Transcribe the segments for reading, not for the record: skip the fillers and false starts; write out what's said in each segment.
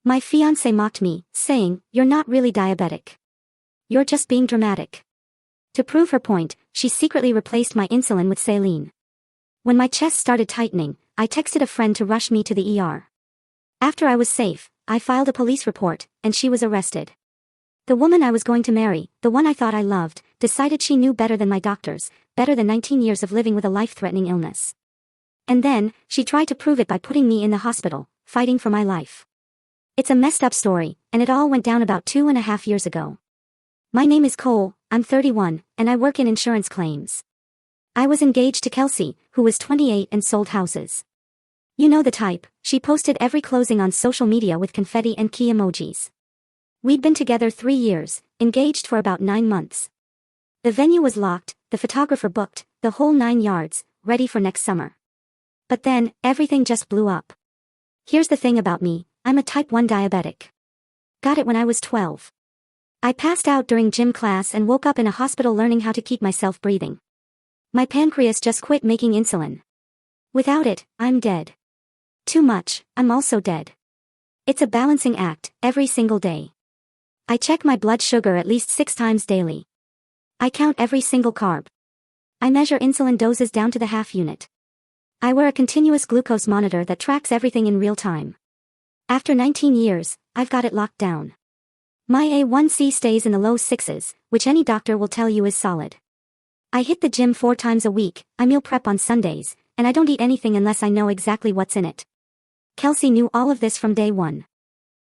My fiancé mocked me, saying, "You're not really diabetic. You're just being dramatic." To prove her point, she secretly replaced my insulin with saline. When my chest started tightening, I texted a friend to rush me to the ER. After I was safe, I filed a police report, and she was arrested. The woman I was going to marry, the one I thought I loved, decided she knew better than my doctors, better than 19 years of living with a life-threatening illness. And then, she tried to prove it by putting me in the hospital, fighting for my life. It's a messed up story, and it all went down about 2.5 years ago. My name is Cole, I'm 31, and I work in insurance claims. I was engaged to Kelsey, who was 28 and sold houses. You know the type, she posted every closing on social media with confetti and key emojis. We'd been together 3 years, engaged for about 9 months. The venue was locked, the photographer booked, the whole 9 yards, ready for next summer. But then, everything just blew up. Here's the thing about me, I'm a type 1 diabetic. Got it when I was 12. I passed out during gym class and woke up in a hospital learning how to keep myself breathing. My pancreas just quit making insulin. Without it, I'm dead. Too much, I'm also dead. It's a balancing act, every single day. I check my blood sugar at least 6 times daily. I count every single carb. I measure insulin doses down to the half unit. I wear a continuous glucose monitor that tracks everything in real time. After 19 years, I've got it locked down. My A1C stays in the low 6s, which any doctor will tell you is solid. I hit the gym 4 times a week, I meal prep on Sundays, and I don't eat anything unless I know exactly what's in it. Kelsey knew all of this from day one.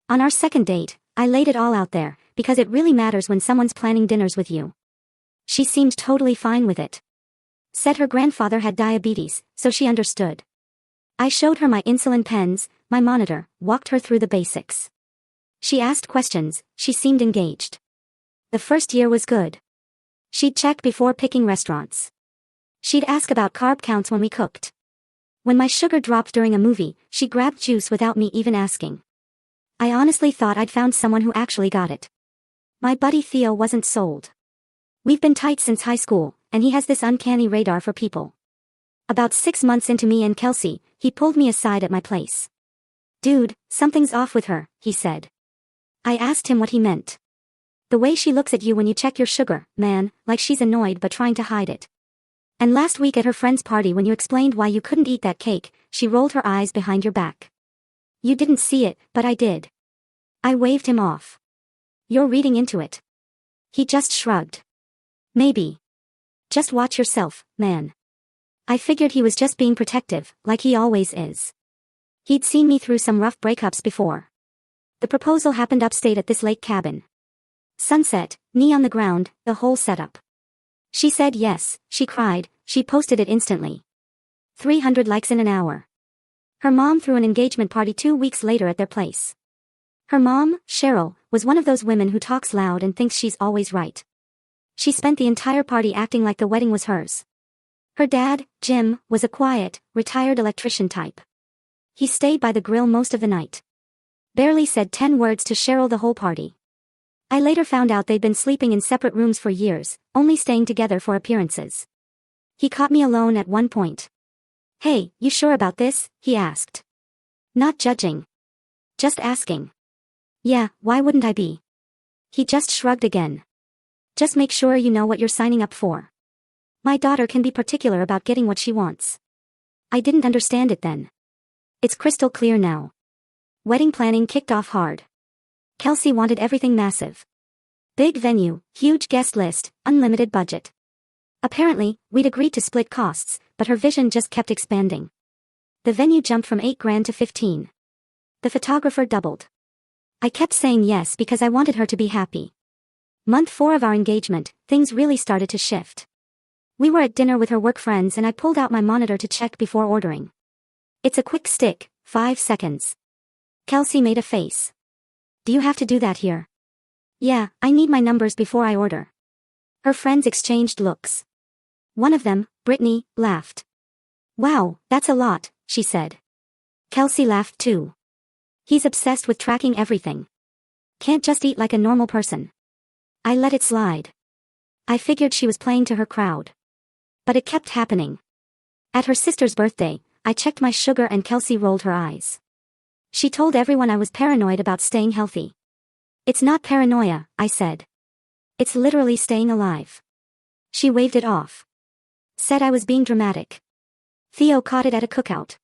On our second date, I laid it all out there, because it really matters when someone's planning dinners with you. She seemed totally fine with it. Said her grandfather had diabetes, so she understood. I showed her my insulin pens, my monitor, walked her through the basics. She asked questions, she seemed engaged. The first year was good. She'd check before picking restaurants. She'd ask about carb counts when we cooked. When my sugar dropped during a movie, she grabbed juice without me even asking. I honestly thought I'd found someone who actually got it. My buddy Theo wasn't sold. We've been tight since high school, and he has this uncanny radar for people. About 6 months into me and Kelsey, he pulled me aside at my place. "Dude, something's off with her," he said. I asked him what he meant. "The way she looks at you when you check your sugar, man, like she's annoyed but trying to hide it. And last week at her friend's party when you explained why you couldn't eat that cake, she rolled her eyes behind your back. You didn't see it, but I did." I waved him off. "You're reading into it." He just shrugged. "Maybe. Just watch yourself, man." I figured he was just being protective, like he always is. He'd seen me through some rough breakups before. The proposal happened upstate at this lake cabin. Sunset, knee on the ground, the whole setup. She said yes, she cried, she posted it instantly. 300 likes in an hour. Her mom threw an engagement party 2 weeks later at their place. Her mom, Cheryl, was one of those women who talks loud and thinks she's always right. She spent the entire party acting like the wedding was hers. Her dad, Jim, was a quiet, retired electrician type. He stayed by the grill most of the night. Barely said 10 words to Cheryl the whole party. I later found out they'd been sleeping in separate rooms for years, only staying together for appearances. He caught me alone at one point. "Hey, you sure about this?" he asked. Not judging. Just asking. "Yeah, why wouldn't I be?" He just shrugged again. "Just make sure you know what you're signing up for. My daughter can be particular about getting what she wants." I didn't understand it then. It's crystal clear now. Wedding planning kicked off hard. Kelsey wanted everything massive. Big venue, huge guest list, unlimited budget. Apparently, we'd agreed to split costs, but her vision just kept expanding. The venue jumped from $8,000 to $15,000. The photographer doubled. I kept saying yes because I wanted her to be happy. Month 4 of our engagement, things really started to shift. We were at dinner with her work friends and I pulled out my monitor to check before ordering. It's a quick stick, 5 seconds. Kelsey made a face. "Do you have to do that here?" "Yeah, I need my numbers before I order." Her friends exchanged looks. One of them, Brittany, laughed. "Wow, that's a lot," she said. Kelsey laughed too. "He's obsessed with tracking everything. Can't just eat like a normal person." I let it slide. I figured she was playing to her crowd. But it kept happening. At her sister's birthday, I checked my sugar and Kelsey rolled her eyes. She told everyone I was paranoid about staying healthy. It's not paranoia, I said. It's literally staying alive. She waved it off. Said I was being dramatic. Theo caught it at a cookout.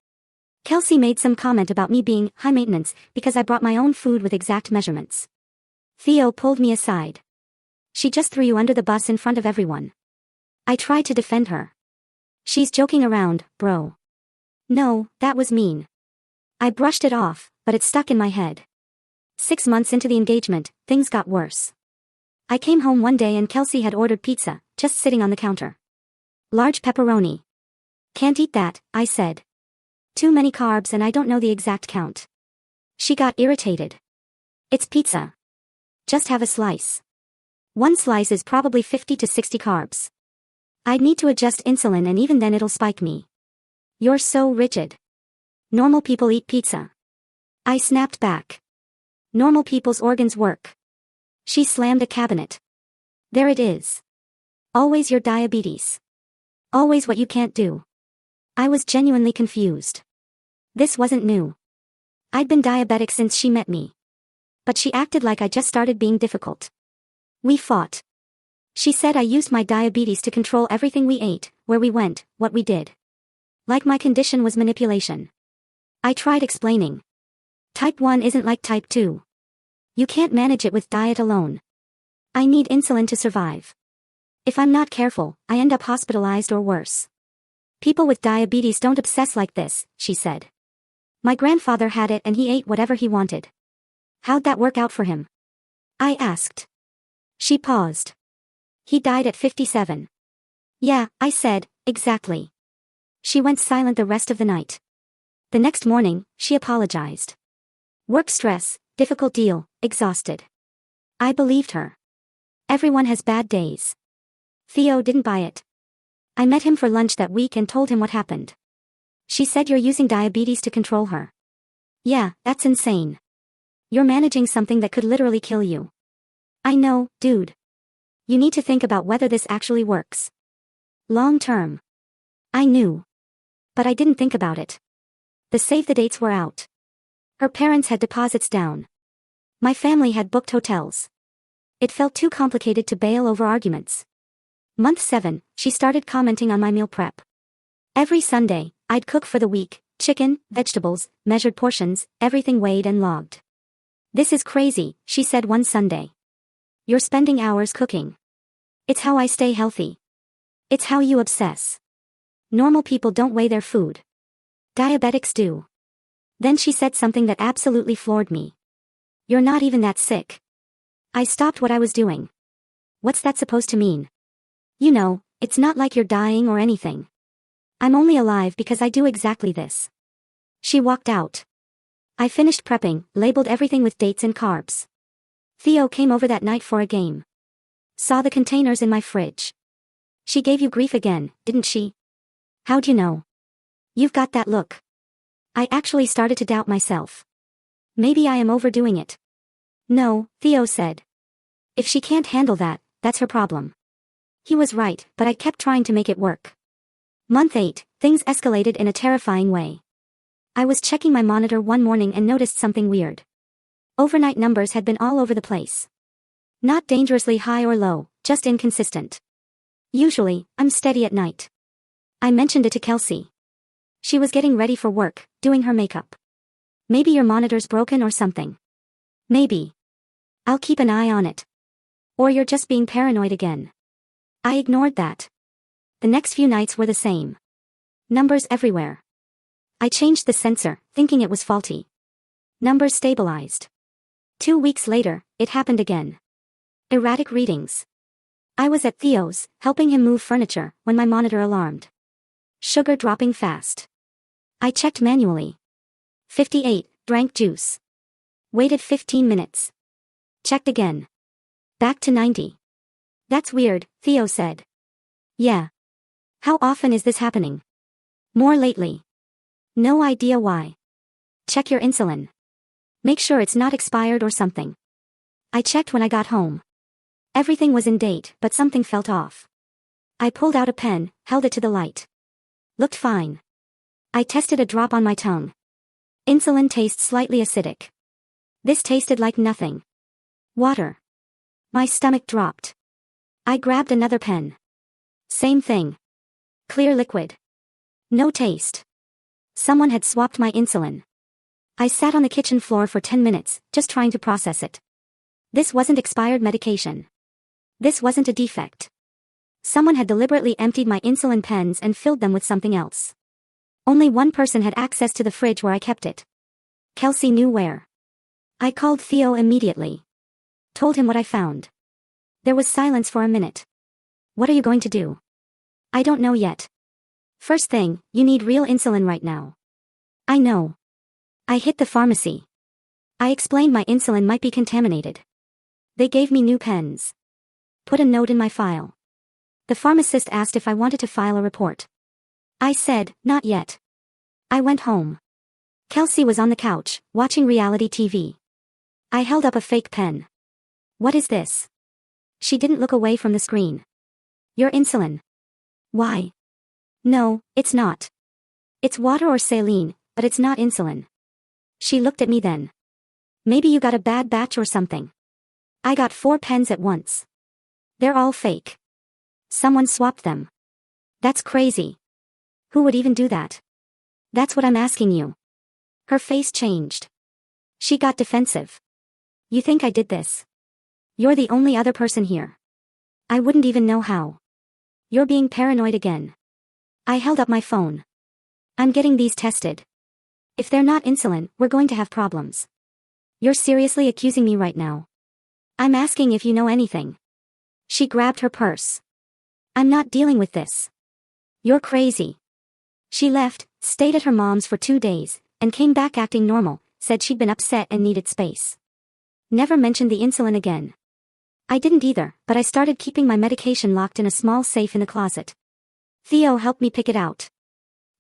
Kelsey made some comment about me being high maintenance because I brought my own food with exact measurements. Theo pulled me aside. She just threw you under the bus in front of everyone. I tried to defend her. She's joking around, bro. No, that was mean. I brushed it off, but it stuck in my head. 6 months into the engagement, things got worse. I came home one day and Kelsey had ordered pizza, just sitting on the counter. Large pepperoni. Can't eat that, I said. Too many carbs and I don't know the exact count. She got irritated. It's pizza. Just have a slice. One slice is probably 50 to 60 carbs. I'd need to adjust insulin and even then it'll spike me. You're so rigid. Normal people eat pizza. I snapped back. Normal people's organs work. She slammed a cabinet. There it is. Always your diabetes. Always what you can't do. I was genuinely confused. This wasn't new. I'd been diabetic since she met me. But she acted like I just started being difficult. We fought. She said I used my diabetes to control everything we ate, where we went, what we did. Like my condition was manipulation. I tried explaining. Type 1 isn't like type 2. You can't manage it with diet alone. I need insulin to survive. If I'm not careful, I end up hospitalized or worse. People with diabetes don't obsess like this, she said. My grandfather had it and he ate whatever he wanted. How'd that work out for him? I asked. She paused. He died at 57. Yeah, I said, exactly. She went silent the rest of the night. The next morning, she apologized. Work stress, difficult deal, exhausted. I believed her. Everyone has bad days. Theo didn't buy it. I met him for lunch that week and told him what happened. She said you're using diabetes to control her. Yeah, that's insane. You're managing something that could literally kill you. I know, dude. You need to think about whether this actually works. Long term. I knew. But I didn't think about it. The save the dates were out. Her parents had deposits down. My family had booked hotels. It felt too complicated to bail over arguments. Month 7, she started commenting on my meal prep. Every Sunday, I'd cook for the week, chicken, vegetables, measured portions, everything weighed and logged. This is crazy, she said one Sunday. You're spending hours cooking. It's how I stay healthy. It's how you obsess. Normal people don't weigh their food. Diabetics do. Then she said something that absolutely floored me. You're not even that sick. I stopped what I was doing. What's that supposed to mean? You know, it's not like you're dying or anything. I'm only alive because I do exactly this. She walked out. I finished prepping, labeled everything with dates and carbs. Theo came over that night for a game. Saw the containers in my fridge. She gave you grief again, didn't she? How'd you know? You've got that look. I actually started to doubt myself. Maybe I am overdoing it. No, Theo said. If she can't handle that, that's her problem. He was right, but I kept trying to make it work. Month 8, things escalated in a terrifying way. I was checking my monitor one morning and noticed something weird. Overnight numbers had been all over the place. Not dangerously high or low, just inconsistent. Usually, I'm steady at night. I mentioned it to Kelsey. She was getting ready for work, doing her makeup. Maybe your monitor's broken or something. Maybe. I'll keep an eye on it. Or you're just being paranoid again. I ignored that. The next few nights were the same. Numbers everywhere. I changed the sensor, thinking it was faulty. Numbers stabilized. 2 weeks later, it happened again. Erratic readings. I was at Theo's, helping him move furniture, when my monitor alarmed. Sugar dropping fast. I checked manually. 58, drank juice. Waited 15 minutes. Checked again. Back to 90. That's weird, Theo said. Yeah. How often is this happening? More lately. No idea why. Check your insulin. Make sure it's not expired or something. I checked when I got home. Everything was in date, but something felt off. I pulled out a pen, held it to the light. Looked fine. I tested a drop on my tongue. Insulin tastes slightly acidic. This tasted like nothing. Water. My stomach dropped. I grabbed another pen. Same thing. Clear liquid. No taste. Someone had swapped my insulin. I sat on the kitchen floor for 10 minutes, just trying to process it. This wasn't expired medication. This wasn't a defect. Someone had deliberately emptied my insulin pens and filled them with something else. Only one person had access to the fridge where I kept it. Kelsey knew where. I called Theo immediately. Told him what I found. There was silence for a minute. What are you going to do? I don't know yet. First thing, you need real insulin right now. I know. I hit the pharmacy. I explained my insulin might be contaminated. They gave me new pens. Put a note in my file. The pharmacist asked if I wanted to file a report. I said, not yet. I went home. Kelsey was on the couch, watching reality TV. I held up a fake pen. What is this? She didn't look away from the screen. Your insulin. Why? No, it's not. It's water or saline, but it's not insulin. She looked at me then. Maybe you got a bad batch or something. I got 4 pens at once. They're all fake. Someone swapped them. That's crazy. Who would even do that? That's what I'm asking you. Her face changed. She got defensive. You think I did this? You're the only other person here. I wouldn't even know how. You're being paranoid again. I held up my phone. I'm getting these tested. If they're not insulin, we're going to have problems. You're seriously accusing me right now. I'm asking if you know anything. She grabbed her purse. I'm not dealing with this. You're crazy. She left, stayed at her mom's for 2 days, and came back acting normal, said she'd been upset and needed space. Never mentioned the insulin again. I didn't either, but I started keeping my medication locked in a small safe in the closet. Theo helped me pick it out.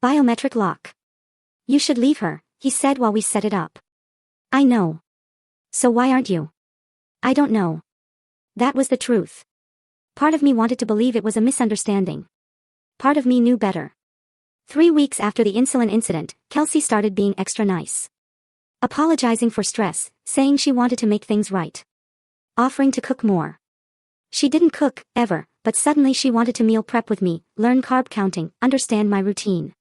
Biometric lock. You should leave her, he said while we set it up. I know. So why aren't you? I don't know. That was the truth. Part of me wanted to believe it was a misunderstanding. Part of me knew better. 3 weeks after the insulin incident, Kelsey started being extra nice. Apologizing for stress, saying she wanted to make things right. Offering to cook more. She didn't cook, ever, but suddenly she wanted to meal prep with me, learn carb counting, understand my routine.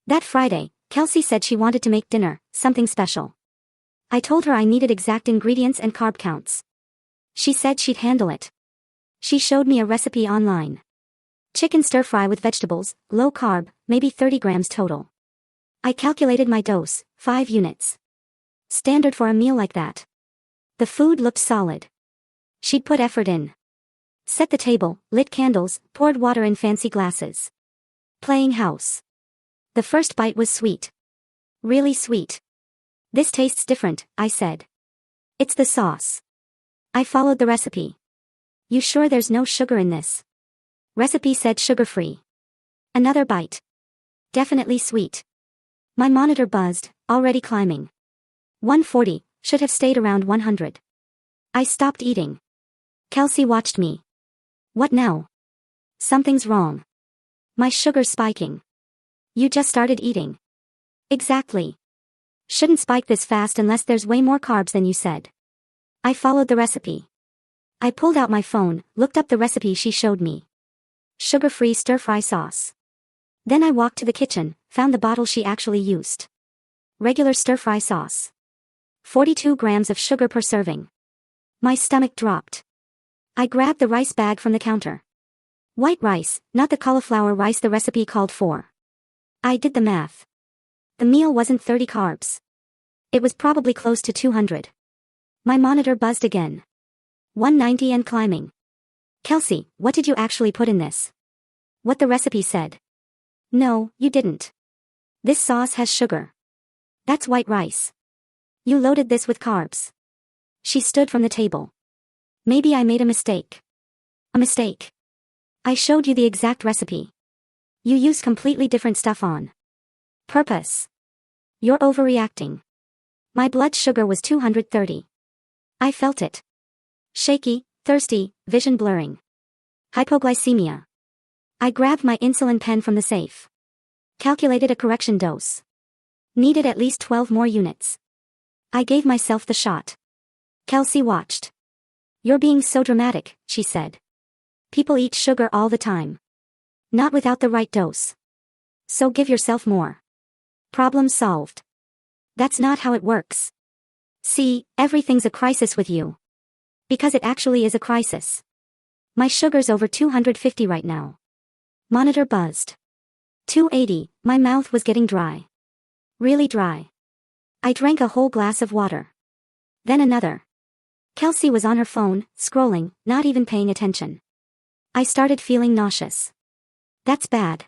That Friday, Kelsey said she wanted to make dinner, something special. I told her I needed exact ingredients and carb counts. She said she'd handle it. She showed me a recipe online. Chicken stir-fry with vegetables, low carb, maybe 30 grams total. I calculated my dose, 5 units. Standard for a meal like that. The food looked solid. She'd put effort in. Set the table, lit candles, poured water in fancy glasses. Playing house. The first bite was sweet. Really sweet. This tastes different, I said. It's the sauce. I followed the recipe. You sure there's no sugar in this? Recipe said sugar-free. Another bite. Definitely sweet. My monitor buzzed, already climbing. 140, should have stayed around 100. I stopped eating. Kelsey watched me. What now? Something's wrong. My sugar's spiking. You just started eating. Exactly. Shouldn't spike this fast unless there's way more carbs than you said. I followed the recipe. I pulled out my phone, looked up the recipe she showed me. Sugar-free stir-fry sauce. Then I walked to the kitchen, found the bottle she actually used. Regular stir-fry sauce. 42 grams of sugar per serving. My stomach dropped. I grabbed the rice bag from the counter. White rice, not the cauliflower rice the recipe called for. I did the math. The meal wasn't 30 carbs. It was probably close to 200. My monitor buzzed again. 190 and climbing. Kelsey, what did you actually put in this? What the recipe said. No, you didn't. This sauce has sugar. That's white rice. You loaded this with carbs. She stood from the table. Maybe I made a mistake. A mistake. I showed you the exact recipe. You used completely different stuff on purpose. You're overreacting. My blood sugar was 230. I felt it. Shaky, thirsty, vision blurring. Hypoglycemia. I grabbed my insulin pen from the safe. Calculated a correction dose. Needed at least 12 more units. I gave myself the shot. Kelsey watched. You're being so dramatic, she said. People eat sugar all the time. Not without the right dose. So give yourself more. Problem solved. That's not how it works. See, everything's a crisis with you. Because it actually is a crisis. My sugar's over 250 right now. Monitor buzzed. 280, my mouth was getting dry. Really dry. I drank a whole glass of water. Then another. Kelsey was on her phone, scrolling, not even paying attention. I started feeling nauseous. That's bad.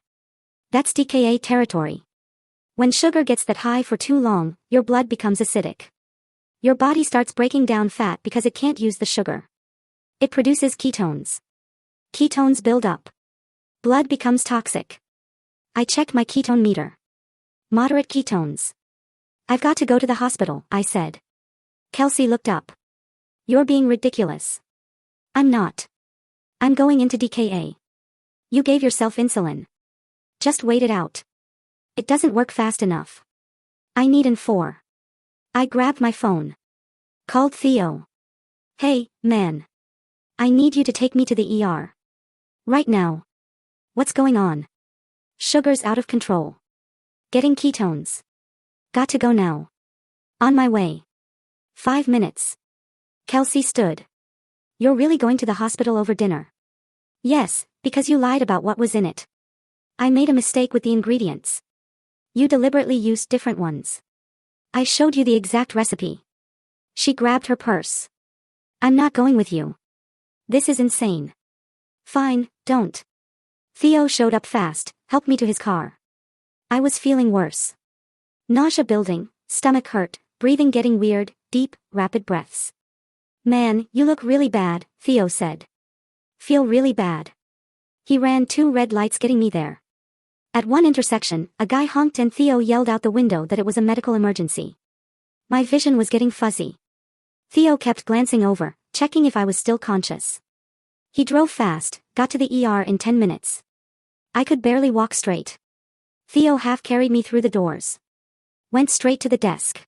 That's DKA territory. When sugar gets that high for too long, your blood becomes acidic. Your body starts breaking down fat because it can't use the sugar. It produces ketones. Ketones build up. Blood becomes toxic. I checked my ketone meter. Moderate ketones. I've got to go to the hospital, I said. Kelsey looked up. You're being ridiculous. I'm not. I'm going into DKA. You gave yourself insulin. Just wait it out. It doesn't work fast enough. I need an 4. I grabbed my phone. Called Theo. Hey, man. I need you to take me to the ER. Right now. What's going on? Sugar's out of control. Getting ketones. Got to go now. On my way. 5 minutes. Kelsey stood. You're really going to the hospital over dinner? Yes, because you lied about what was in it. I made a mistake with the ingredients. You deliberately used different ones. I showed you the exact recipe. She grabbed her purse. I'm not going with you. This is insane. Fine, don't. Theo showed up fast, helped me to his car. I was feeling worse. Nausea building, stomach hurt, breathing getting weird, deep, rapid breaths. Man, you look really bad, Theo said. Feel really bad. He ran 2 red lights getting me there. At one intersection, a guy honked and Theo yelled out the window that it was a medical emergency. My vision was getting fuzzy. Theo kept glancing over, checking if I was still conscious. He drove fast, got to the ER in 10 minutes. I could barely walk straight. Theo half carried me through the doors. Went straight to the desk.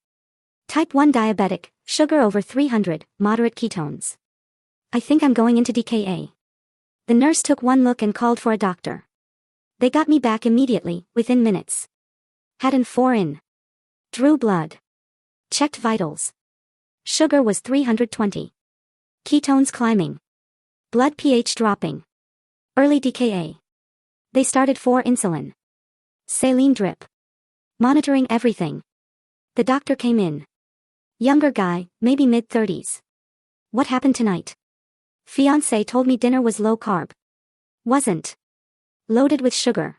Type 1 diabetic, sugar over 300, moderate ketones. I think I'm going into DKA. The nurse took one look and called for a doctor. They got me back immediately, within minutes. Had an 4 in. Drew blood. Checked vitals. Sugar was 320. Ketones climbing. Blood pH dropping. Early DKA. They started 4 insulin. Saline drip. Monitoring everything. The doctor came in. Younger guy, maybe mid-30s. What happened tonight? Fiancée told me dinner was low carb. Wasn't. Loaded with sugar.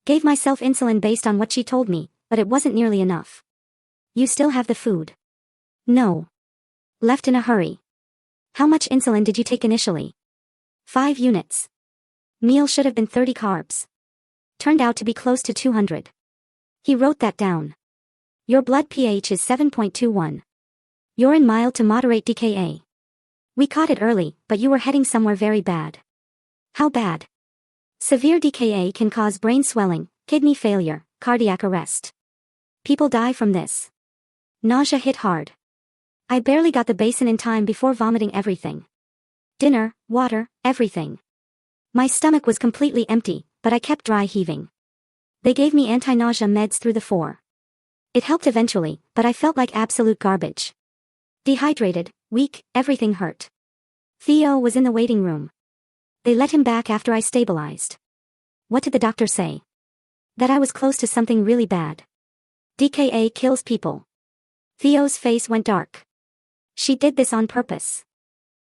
Gave myself insulin based on what she told me, but it wasn't nearly enough. You still have the food? No. Left in a hurry. How much insulin did you take initially? 5 units. Meal should have been 30 carbs. Turned out to be close to 200. He wrote that down. Your blood pH is 7.21. You're in mild to moderate DKA. We caught it early, but you were heading somewhere very bad. How bad? Severe DKA can cause brain swelling, kidney failure, cardiac arrest. People die from this. Nausea hit hard. I barely got the basin in time before vomiting everything. Dinner, water, everything. My stomach was completely empty, but I kept dry heaving. They gave me anti-nausea meds through the 4. It helped eventually, but I felt like absolute garbage. Dehydrated, weak, everything hurt. Theo was in the waiting room. They let him back after I stabilized. What did the doctor say? That I was close to something really bad. DKA kills people. Theo's face went dark. She did this on purpose.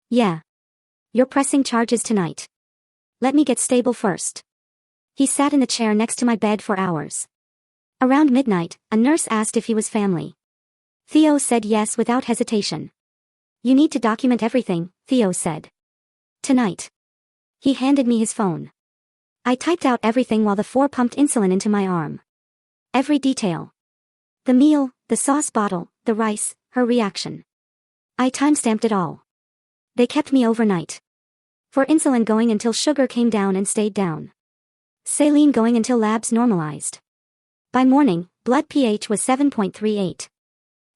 Yeah. You're pressing charges tonight. Let me get stable first. He sat in the chair next to my bed for hours. Around midnight, a nurse asked if he was family. Theo said yes without hesitation. You need to document everything, Theo said. Tonight. He handed me his phone. I typed out everything while the 4 pumped insulin into my arm. Every detail. The meal, the sauce bottle, the rice, her reaction. I timestamped it all. They kept me overnight. For insulin going until sugar came down and stayed down. Saline going until labs normalized. By morning, Blood pH was 7.38.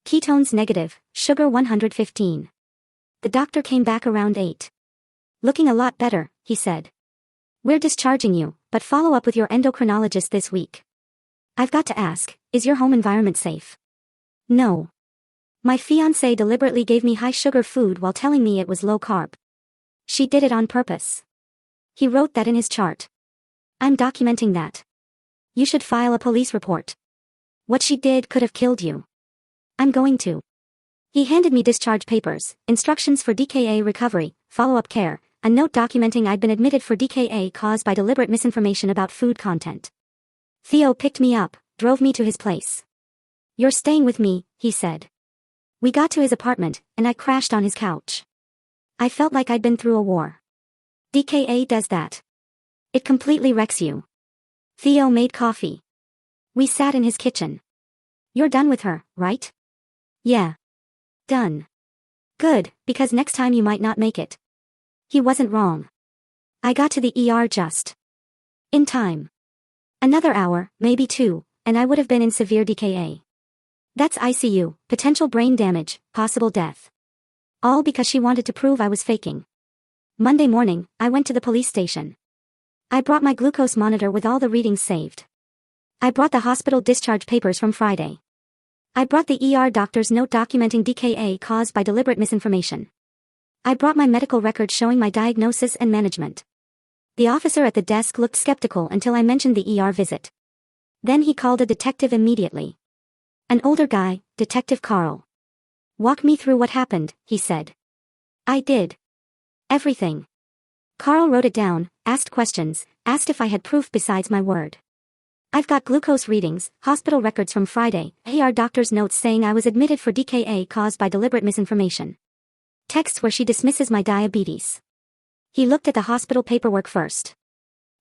Ketones negative, sugar 115. The doctor came back around 8. Looking a lot better, he said. We're discharging you, but follow up with your endocrinologist this week. I've got to ask, is your home environment safe? No. My fiancée deliberately gave me high-sugar food while telling me it was low-carb. She did it on purpose. He wrote that in his chart. I'm documenting that. You should file a police report. What she did could have killed you. I'm going to. He handed me discharge papers, instructions for DKA recovery, follow-up care, a note documenting I'd been admitted for DKA caused by deliberate misinformation about food content. Theo picked me up, drove me to his place. You're staying with me, he said. We got to his apartment, and I crashed on his couch. I felt like I'd been through a war. DKA does that. It completely wrecks you. Theo made coffee. We sat in his kitchen. You're done with her, right? Yeah. Done. Good, because next time you might not make it. He wasn't wrong. I got to the ER just in time. Another hour, maybe 2, and I would have been in severe DKA. That's ICU, potential brain damage, possible death. All because she wanted to prove I was faking. Monday morning, I went to the police station. I brought my glucose monitor with all the readings saved. I brought the hospital discharge papers from Friday. I brought the ER doctor's note documenting DKA caused by deliberate misinformation. I brought my medical record showing my diagnosis and management. The officer at the desk looked skeptical until I mentioned the ER visit. Then he called a detective immediately. An older guy, Detective Carl. Walk me through what happened, he said. I did. Everything. Carl wrote it down, asked questions, asked if I had proof besides my word. I've got glucose readings, hospital records from Friday, ER doctor's notes saying I was admitted for DKA caused by deliberate misinformation. Texts where she dismisses my diabetes. He looked at the hospital paperwork first.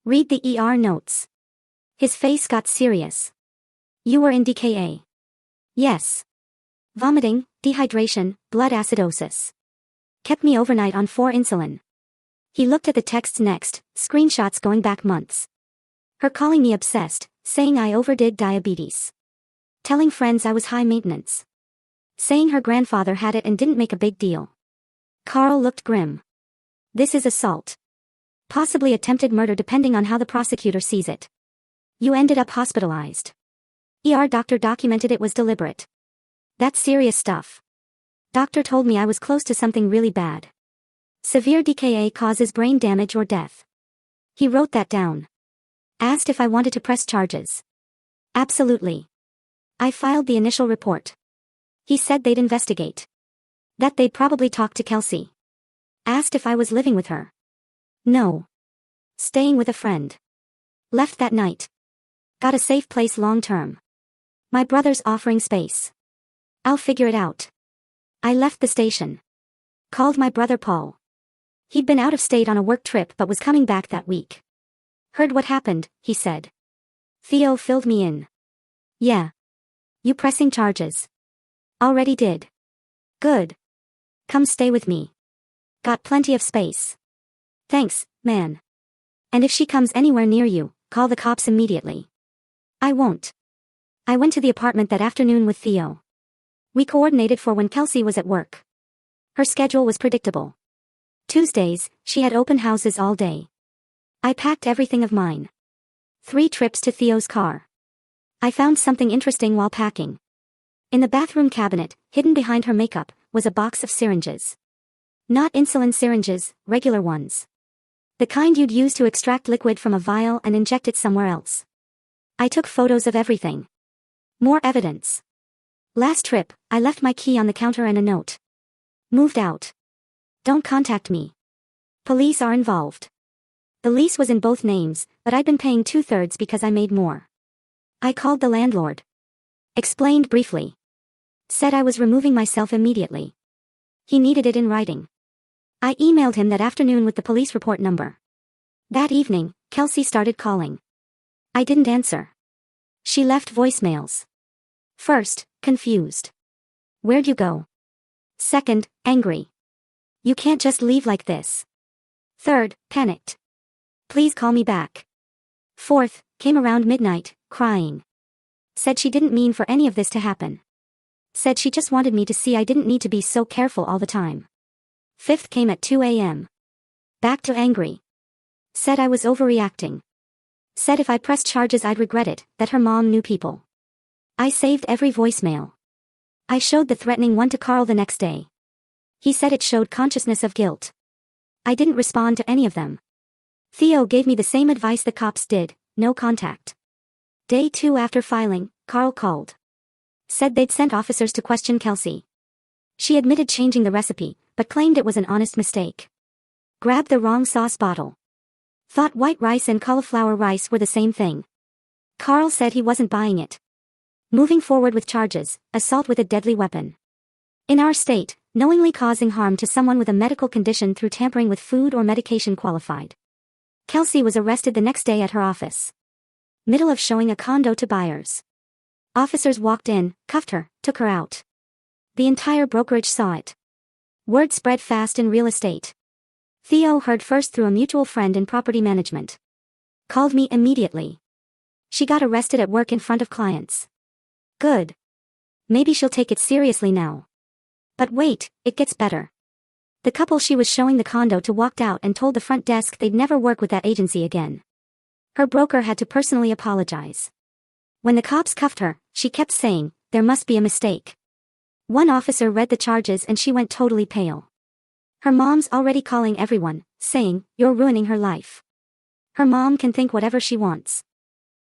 Read the ER notes. His face got serious. You were in DKA. Yes. Vomiting, dehydration, blood acidosis. Kept me overnight on 4 insulin. He looked at the texts next, screenshots going back months. Her calling me obsessed, saying I overdid diabetes. Telling friends I was high maintenance. Saying her grandfather had it and didn't make a big deal. Carl looked grim. This is assault. Possibly attempted murder depending on how the prosecutor sees it. You ended up hospitalized. ER doctor documented it was deliberate. That's serious stuff. Doctor told me I was close to something really bad. Severe DKA causes brain damage or death. He wrote that down. Asked if I wanted to press charges. Absolutely. I filed the initial report. He said they'd investigate. That they'd probably talk to Kelsey. Asked if I was living with her. No. Staying with a friend. Left that night. Got a safe place long term. My brother's offering space. I'll figure it out. I left the station. Called my brother Paul. He'd been out of state on a work trip but was coming back that week. Heard what happened, he said. Theo filled me in. Yeah. You pressing charges? Already did. Good. Come stay with me. Got plenty of space. Thanks, man. And if she comes anywhere near you, call the cops immediately. I won't. I went to the apartment that afternoon with Theo. We coordinated for when Kelsey was at work. Her schedule was predictable. Tuesdays, she had open houses all day. I packed everything of mine. 3 trips to Theo's car. I found something interesting while packing. In the bathroom cabinet, hidden behind her makeup, was a box of syringes. Not insulin syringes, regular ones. The kind you'd use to extract liquid from a vial and inject it somewhere else. I took photos of everything. More evidence. Last trip, I left my key on the counter and a note. Moved out. Don't contact me. Police are involved. The lease was in both names, but I'd been paying 2/3 because I made more. I called the landlord. Explained briefly. Said I was removing myself immediately. He needed it in writing. I emailed him that afternoon with the police report number. That evening, Kelsey started calling. I didn't answer. She left voicemails. First, confused. Where'd you go? Second, angry. You can't just leave like this. Third, panicked. Please call me back. Fourth, came around midnight, crying. Said she didn't mean for any of this to happen. Said she just wanted me to see I didn't need to be so careful all the time. Fifth came at 2 a.m. Back to angry. Said I was overreacting. Said if I pressed charges I'd regret it, that her mom knew people. I saved every voicemail. I showed the threatening one to Carl the next day. He said it showed consciousness of guilt. I didn't respond to any of them. Theo gave me the same advice the cops did, no contact. Day 2 after filing, Carl called. Said they'd sent officers to question Kelsey. She admitted changing the recipe, but claimed it was an honest mistake. Grabbed the wrong sauce bottle. Thought white rice and cauliflower rice were the same thing. Carl said he wasn't buying it. Moving forward with charges, assault with a deadly weapon. In our state, knowingly causing harm to someone with a medical condition through tampering with food or medication qualified. Kelsey was arrested the next day at her office. Middle of showing a condo to buyers. Officers walked in, cuffed her, took her out. The entire brokerage saw it. Word spread fast in real estate. Theo heard first through a mutual friend in property management. Called me immediately. She got arrested at work in front of clients. Good. Maybe she'll take it seriously now. But wait, it gets better. The couple she was showing the condo to walked out and told the front desk they'd never work with that agency again. Her broker had to personally apologize. When the cops cuffed her, she kept saying, "There must be a mistake." One officer read the charges and she went totally pale. Her mom's already calling everyone, saying, "You're ruining her life." Her mom can think whatever she wants.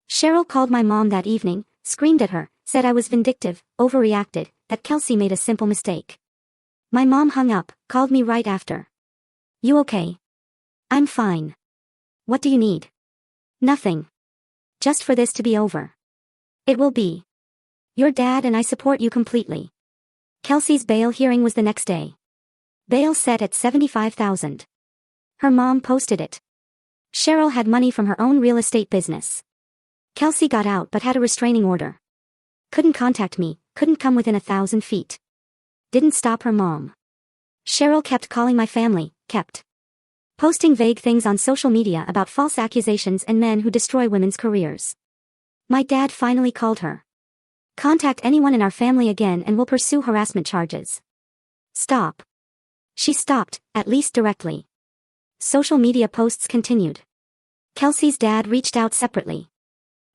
Cheryl called my mom that evening, screamed at her, said I was vindictive, overreacted, that Kelsey made a simple mistake. My mom hung up, called me right after. "You okay?" "I'm fine." "What do you need?" "Nothing. Just for this to be over." "It will be. Your dad and I support you completely." Kelsey's bail hearing was the next day. Bail set at $75,000. Her mom posted it. Cheryl had money from her own real estate business. Kelsey got out but had a restraining order. Couldn't contact me, couldn't come within 1,000 feet. Didn't stop her mom. Cheryl kept calling my family, kept posting vague things on social media about false accusations and men who destroy women's careers. My dad finally called her. "Contact anyone in our family again and we'll pursue harassment charges." Stop. She stopped, at least directly. Social media posts continued. Kelsey's dad reached out separately.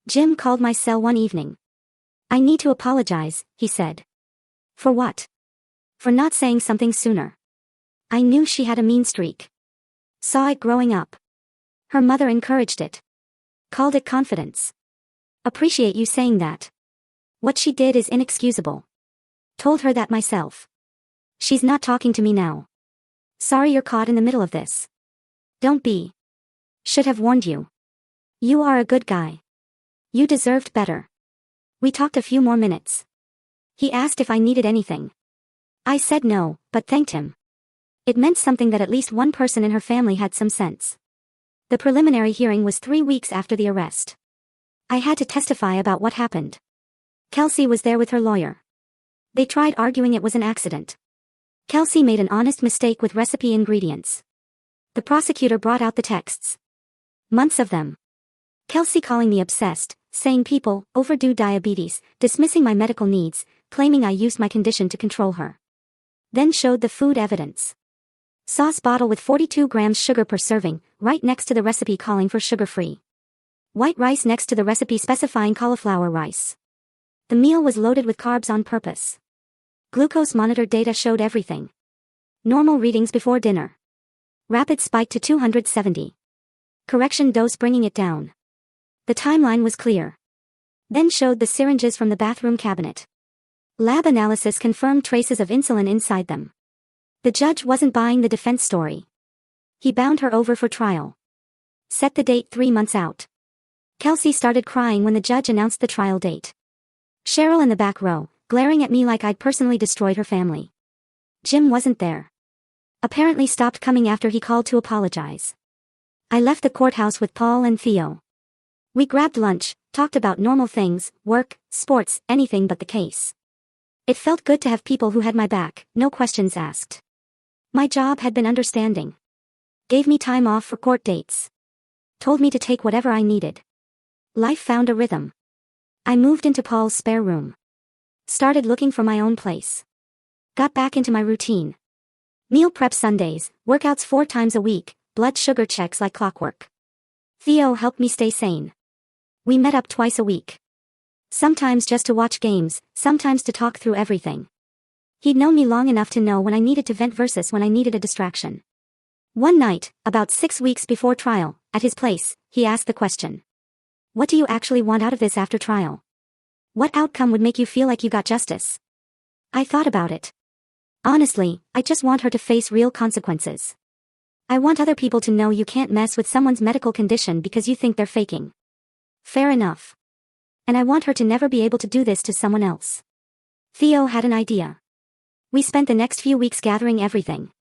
Jim called my cell one evening. "I need to apologize," he said. "For what?" "For not saying something sooner. I knew she had a mean streak. Saw it growing up. Her mother encouraged it. Called it confidence. Appreciate you saying that. What she did is inexcusable. Told her that myself. She's not talking to me now. Sorry you're caught in the middle of this. Don't be. Should have warned you. You are a good guy. You deserved better." We talked a few more minutes. He asked if I needed anything. I said no, but thanked him. It meant something that at least one person in her family had some sense. The preliminary hearing was 3 weeks after the arrest. I had to testify about what happened. Kelsey was there with her lawyer. They tried arguing it was an accident. Kelsey made an honest mistake with recipe ingredients. The prosecutor brought out the texts. Months of them. Kelsey calling me obsessed, saying people overdo diabetes, dismissing my medical needs, claiming I used my condition to control her. Then showed the food evidence. Sauce bottle with 42 grams sugar per serving, right next to the recipe calling for sugar-free. White rice next to the recipe specifying cauliflower rice. The meal was loaded with carbs on purpose. Glucose monitor data showed everything. Normal readings before dinner. Rapid spike to 270. Correction dose bringing it down. The timeline was clear. Then showed the syringes from the bathroom cabinet. Lab analysis confirmed traces of insulin inside them. The judge wasn't buying the defense story. He bound her over for trial. Set the date 3 months out. Kelsey started crying when the judge announced the trial date. Cheryl in the back row, glaring at me like I'd personally destroyed her family. Jim wasn't there. Apparently stopped coming after he called to apologize. I left the courthouse with Paul and Theo. We grabbed lunch, talked about normal things, work, sports, anything but the case. It felt good to have people who had my back, no questions asked. My job had been understanding. Gave me time off for court dates. Told me to take whatever I needed. Life found a rhythm. I moved into Paul's spare room. Started looking for my own place. Got back into my routine. Meal prep Sundays, workouts 4 times a week, blood sugar checks like clockwork. Theo helped me stay sane. We met up twice a week. Sometimes just to watch games, sometimes to talk through everything. He'd known me long enough to know when I needed to vent versus when I needed a distraction. One night, about 6 weeks before trial, at his place, he asked the question. What do you actually want out of this after trial? What outcome would make you feel like you got justice? I thought about it. Honestly, I just want her to face real consequences. I want other people to know you can't mess with someone's medical condition because you think they're faking. Fair enough. And I want her to never be able to do this to someone else. Theo had an idea. We spent the next few weeks gathering everything.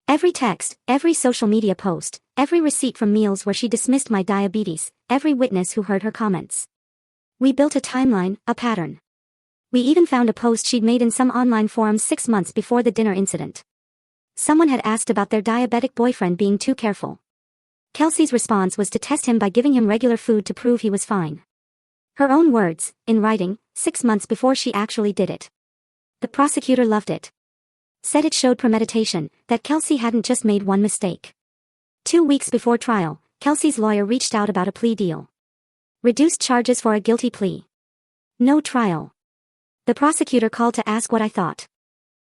Every text, every social media post, every receipt from meals where she dismissed my diabetes, every witness who heard her comments. We built a timeline, a pattern. We even found a post she'd made in some online forum 6 months before the dinner incident. Someone had asked about their diabetic boyfriend being too careful. Kelsey's response was to test him by giving him regular food to prove he was fine. Her own words, in writing, 6 months before she actually did it. The prosecutor loved it. Said it showed premeditation, that Kelsey hadn't just made one mistake. 2 weeks before trial, Kelsey's lawyer reached out about a plea deal. Reduced charges for a guilty plea. No trial. The prosecutor called to ask what I thought.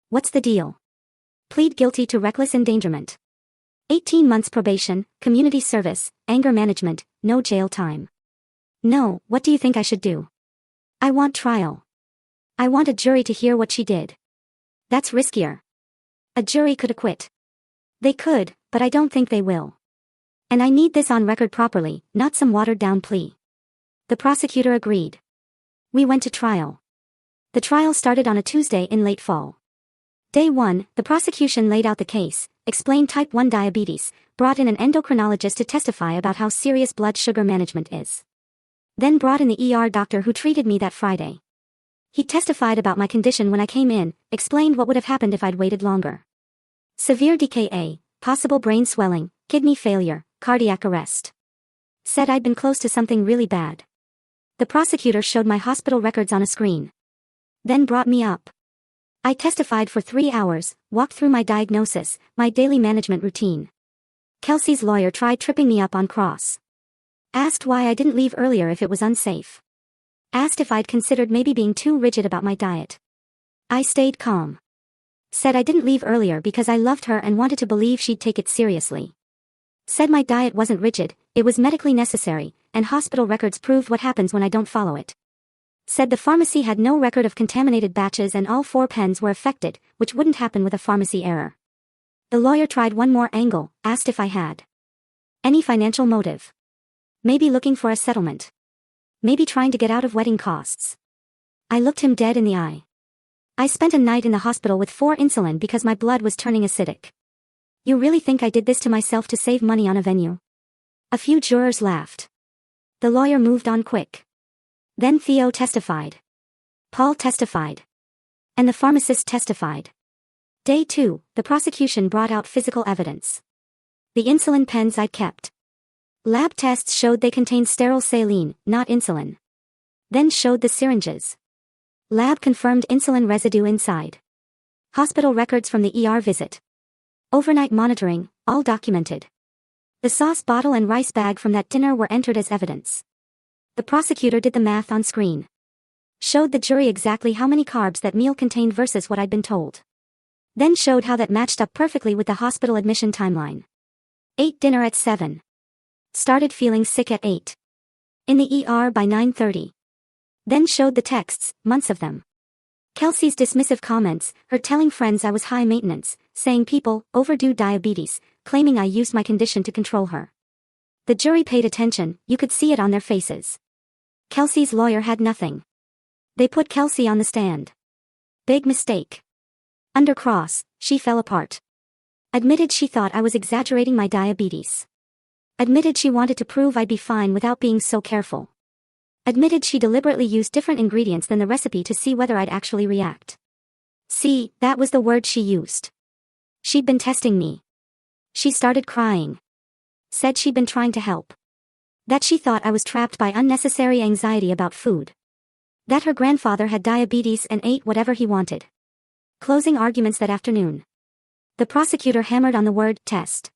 What's the deal? Plead guilty to reckless endangerment. 18 months probation, community service, anger management, no jail time. No, what do you think I should do? I want trial. I want a jury to hear what she did. That's riskier. A jury could acquit. They could, but I don't think they will. And I need this on record properly, not some watered-down plea. The prosecutor agreed. We went to trial. The trial started on a Tuesday in late fall. Day 1, the prosecution laid out the case, explained type 1 diabetes, brought in an endocrinologist to testify about how serious blood sugar management is. Then brought in the ER doctor who treated me that Friday. He testified about my condition when I came in, explained what would have happened if I'd waited longer. Severe DKA, possible brain swelling, kidney failure, cardiac arrest. Said I'd been close to something really bad. The prosecutor showed my hospital records on a screen. Then brought me up. I testified for 3 hours, walked through my diagnosis, my daily management routine. Kelsey's lawyer tried tripping me up on cross. Asked why I didn't leave earlier if it was unsafe. Asked if I'd considered maybe being too rigid about my diet. I stayed calm. Said I didn't leave earlier because I loved her and wanted to believe she'd take it seriously. Said my diet wasn't rigid, it was medically necessary, and hospital records proved what happens when I don't follow it. Said the pharmacy had no record of contaminated batches and all 4 pens were affected, which wouldn't happen with a pharmacy error. The lawyer tried one more angle, asked if I had any financial motive. Maybe looking for a settlement. Maybe trying to get out of wedding costs. I looked him dead in the eye. I spent a night in the hospital with 4 insulin because my blood was turning acidic. You really think I did this to myself to save money on a venue? A few jurors laughed. The lawyer moved on quick. Then Theo testified. Paul testified. And the pharmacist testified. Day 2, the prosecution brought out physical evidence. The insulin pens I'd kept. Lab tests showed they contained sterile saline, not insulin. Then showed the syringes. Lab confirmed insulin residue inside. Hospital records from the ER visit. Overnight monitoring, all documented. The sauce bottle and rice bag from that dinner were entered as evidence. The prosecutor did the math on screen. Showed the jury exactly how many carbs that meal contained versus what I'd been told. Then showed how that matched up perfectly with the hospital admission timeline. Ate dinner at 7. Started feeling sick at 8. In the ER by 9:30. Then showed the texts, months of them. Kelsey's dismissive comments, her telling friends I was high maintenance, saying people overdo diabetes, claiming I used my condition to control her. The jury paid attention, you could see it on their faces. Kelsey's lawyer had nothing. They put Kelsey on the stand. Big mistake. Under cross, she fell apart. Admitted she thought I was exaggerating my diabetes. Admitted she wanted to prove I'd be fine without being so careful. Admitted she deliberately used different ingredients than the recipe to see whether I'd actually react. See, that was the word she used. She'd been testing me. She started crying. Said she'd been trying to help. That she thought I was trapped by unnecessary anxiety about food. That her grandfather had diabetes and ate whatever he wanted. Closing arguments that afternoon. The prosecutor hammered on the word test.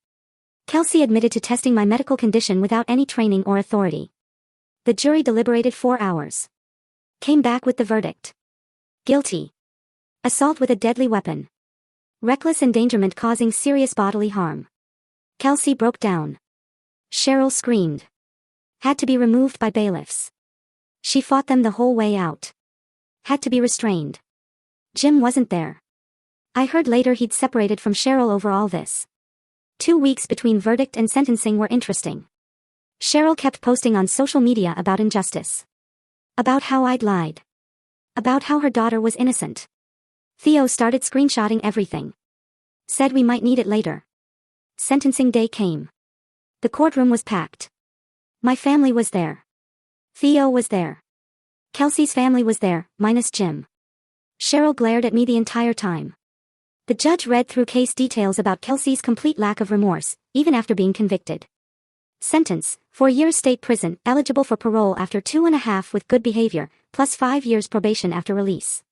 Kelsey admitted to testing my medical condition without any training or authority. The jury deliberated 4 hours. Came back with the verdict. Guilty. Assault with a deadly weapon. Reckless endangerment causing serious bodily harm. Kelsey broke down. Cheryl screamed. Had to be removed by bailiffs. She fought them the whole way out. Had to be restrained. Jim wasn't there. I heard later he'd separated from Cheryl over all this. 2 weeks between verdict and sentencing were interesting. Cheryl kept posting on social media about injustice. About how I'd lied. About how her daughter was innocent. Theo started screenshotting everything. Said we might need it later. Sentencing day came. The courtroom was packed. My family was there. Theo was there. Kelsey's family was there, minus Jim. Cheryl glared at me the entire time. The judge read through case details about Kelsey's complete lack of remorse, even after being convicted. Sentence, 4 years state prison, eligible for parole after 2.5 with good behavior, plus 5 years probation after release.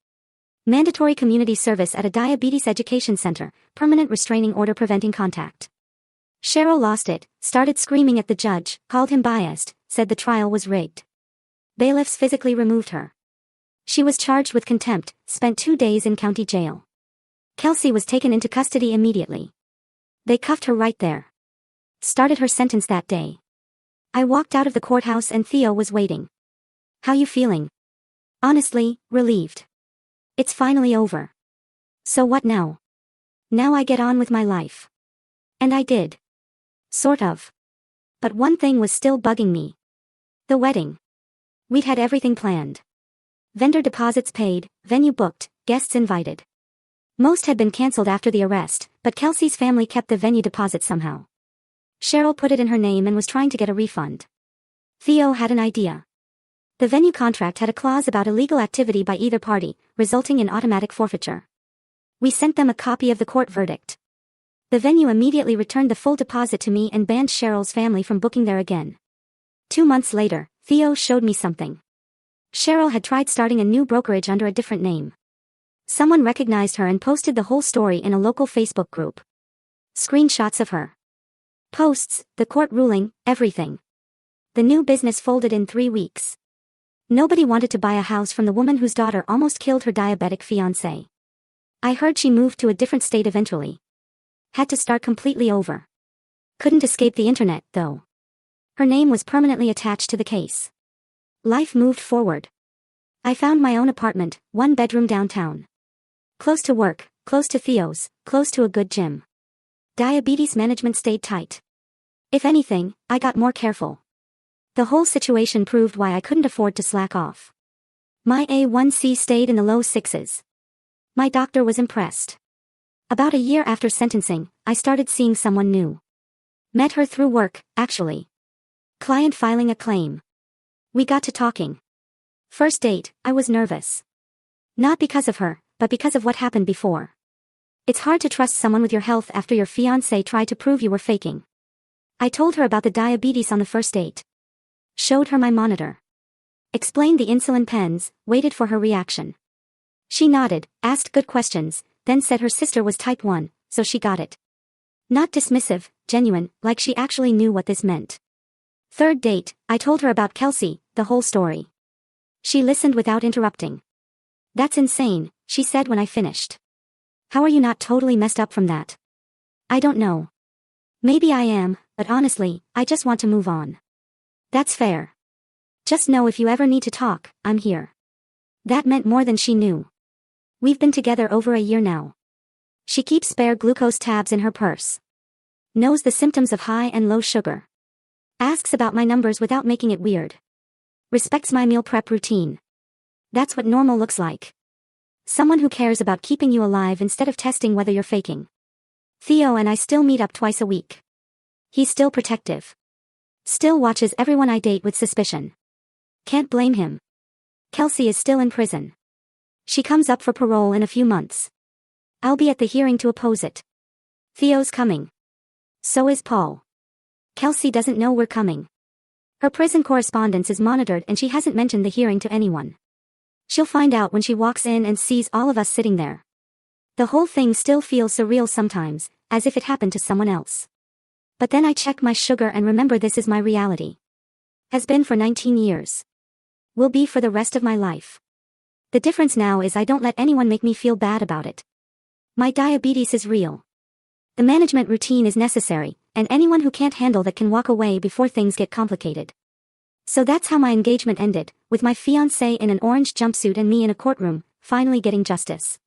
Mandatory community service at a diabetes education center, permanent restraining order preventing contact. Cheryl lost it, started screaming at the judge, called him biased, said the trial was rigged. Bailiffs physically removed her. She was charged with contempt, spent 2 days in county jail. Kelsey was taken into custody immediately. They cuffed her right there. Started her sentence that day. I walked out of the courthouse and Theo was waiting. How you feeling? Honestly, relieved. It's finally over. So what now? Now I get on with my life. And I did. Sort of. But one thing was still bugging me. The wedding. We'd had everything planned. Vendor deposits paid, venue booked, guests invited. Most had been cancelled after the arrest, but Kelsey's family kept the venue deposit somehow. Cheryl put it in her name and was trying to get a refund. Theo had an idea. The venue contract had a clause about illegal activity by either party, resulting in automatic forfeiture. We sent them a copy of the court verdict. The venue immediately returned the full deposit to me and banned Cheryl's family from booking there again. 2 months later, Theo showed me something. Cheryl had tried starting a new brokerage under a different name. Someone recognized her and posted the whole story in a local Facebook group. Screenshots of her posts, the court ruling, everything. The new business folded in 3 weeks. Nobody wanted to buy a house from the woman whose daughter almost killed her diabetic fiancé. I heard she moved to a different state eventually. Had to start completely over. Couldn't escape the internet, though. Her name was permanently attached to the case. Life moved forward. I found my own apartment, 1 bedroom downtown. Close to work, close to Theo's, close to a good gym. Diabetes management stayed tight. If anything, I got more careful. The whole situation proved why I couldn't afford to slack off. My A1C stayed in the low 6s. My doctor was impressed. About a year after sentencing, I started seeing someone new. Met her through work, actually. Client filing a claim. We got to talking. First date, I was nervous. Not because of her, but because of what happened before. It's hard to trust someone with your health after your fiancé tried to prove you were faking. I told her about the diabetes on the first date. Showed her my monitor. Explained the insulin pens, waited for her reaction. She nodded, asked good questions, then said her sister was type 1, so she got it. Not dismissive, genuine, like she actually knew what this meant. Third date, I told her about Kelsey, the whole story. She listened without interrupting. That's insane, she said when I finished. How are you not totally messed up from that? I don't know. Maybe I am, but honestly, I just want to move on. That's fair. Just know if you ever need to talk, I'm here. That meant more than she knew. We've been together over a year now. She keeps spare glucose tabs in her purse. Knows the symptoms of high and low sugar. Asks about my numbers without making it weird. Respects my meal prep routine. That's what normal looks like. Someone who cares about keeping you alive instead of testing whether you're faking. Theo and I still meet up twice a week. He's still protective. Still watches everyone I date with suspicion. Can't blame him. Kelsey is still in prison. She comes up for parole in a few months. I'll be at the hearing to oppose it. Theo's coming. So is Paul. Kelsey doesn't know we're coming. Her prison correspondence is monitored and she hasn't mentioned the hearing to anyone. She'll find out when she walks in and sees all of us sitting there. The whole thing still feels surreal sometimes, as if it happened to someone else. But then I check my sugar and remember this is my reality. Has been for 19 years. Will be for the rest of my life. The difference now is I don't let anyone make me feel bad about it. My diabetes is real. The management routine is necessary, and anyone who can't handle that can walk away before things get complicated. So that's how my engagement ended, with my fiancé in an orange jumpsuit and me in a courtroom, finally getting justice.